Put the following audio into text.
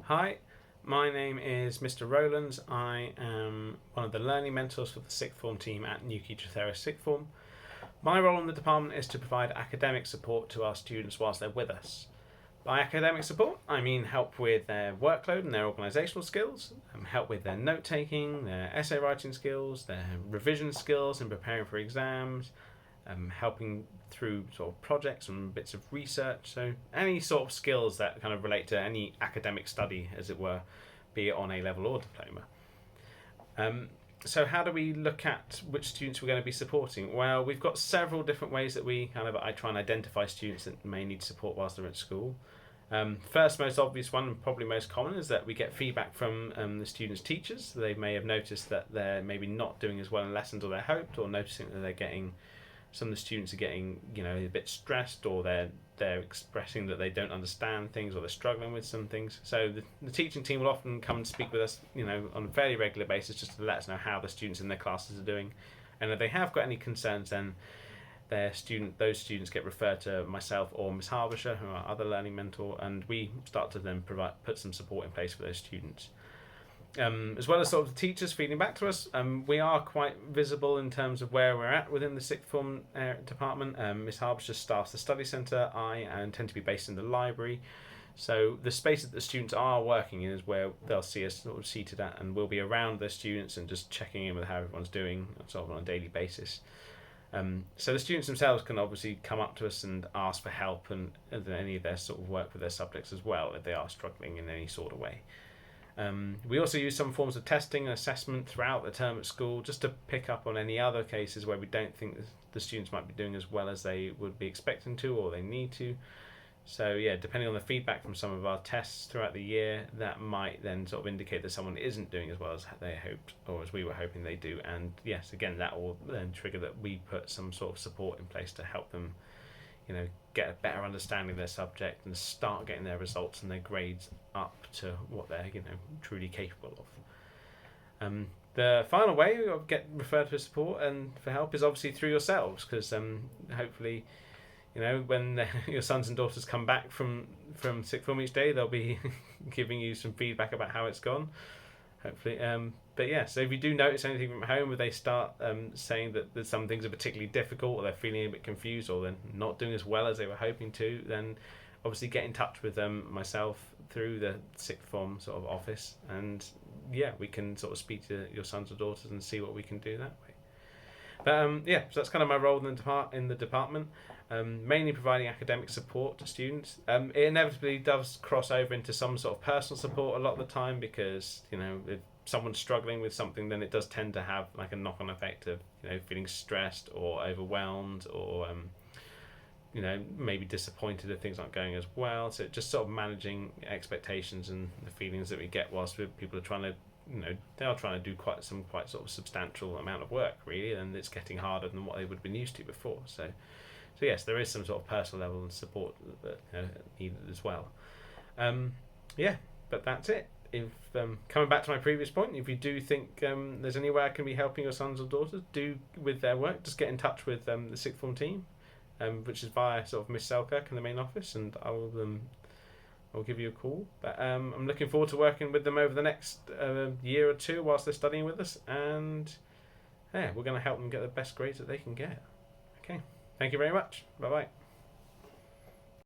Hi, my name is Mr. Rowlands. I am one of the learning mentors for the sixth form team at Newquay Tretheris Sixth Form. My role in the department is to provide academic support to our students whilst they're with us. By academic support, I mean help with their workload and their organisational skills, help with their note taking, their essay writing skills, their revision skills in preparing for exams, helping through sort of projects and bits of research. So any sort of skills that kind of relate to any academic study, as it were, be it on A level or diploma. So how do we look at which students we're going to be supporting? Well, we've got several different ways that I try and identify students that may need support whilst they're at school. First, most obvious one, and probably most common, is that we get feedback from the students' teachers. They may have noticed that they're maybe not doing as well in lessons or they hoped, or noticing that some of the students are getting a bit stressed, or they're expressing that they don't understand things, or they're struggling with some things. So the teaching team will often come and speak with us on a fairly regular basis, just to let us know how the students in their classes are doing, and if they have got any concerns, then those students get referred to myself or Miss Harbisher, who are our other learning mentor, and we start to then put some support in place for those students. As well as sort of the teachers feeding back to us, we are quite visible in terms of where we're at within the sixth form department. Miss Harbisher staffs the study centre. I tend to be based in the library. So the space that the students are working in is where they'll see us sort of seated at, and we'll be around the students and just checking in with how everyone's doing sort of on a daily basis. So the students themselves can obviously come up to us and ask for help and any of their sort of work with their subjects as well if they are struggling in any sort of way. We also use some forms of testing and assessment throughout the term at school, just to pick up on any other cases where we don't think the students might be doing as well as they would be expecting to, or they need to. So yeah, depending on the feedback from some of our tests throughout the year, that might then sort of indicate that someone isn't doing as well as they hoped, or as we were hoping they do. And yes, again, that will then trigger that we put some sort of support in place to help them get a better understanding of their subject and start getting their results and their grades up to what they're truly capable of. The final way of get referred for support and for help is obviously through yourselves, because hopefully when your sons and daughters come back from sixth form each day, they'll be giving you some feedback about how it's gone, hopefully. But yeah, so if you do notice anything from home where they start saying that some things are particularly difficult, or they're feeling a bit confused, or they're not doing as well as they were hoping to, then obviously get in touch with myself through the sixth form sort of office, and yeah, we can sort of speak to your sons or daughters and see what we can do that way. But yeah, so that's kind of my role in the department. Mainly providing academic support to students. It inevitably does cross over into some sort of personal support a lot of the time, because if someone's struggling with something, then it does tend to have like a knock-on effect of feeling stressed or overwhelmed, or maybe disappointed if things aren't going as well. So just sort of managing expectations and the feelings that we get whilst people are trying to they are trying to do quite sort of substantial amount of work, really, and it's getting harder than what they would have been used to before. So yes, there is some sort of personal level and support that needed as well. Yeah, but that's it. If coming back to my previous point, if you do think there's any way I can be helping your sons or daughters with their work, just get in touch with the sixth form team, which is via sort of Miss Selkirk in the main office, and I'll give you a call. But I'm looking forward to working with them over the next year or two whilst they're studying with us, and yeah, we're going to help them get the best grades that they can get. Okay, thank you very much. Bye bye.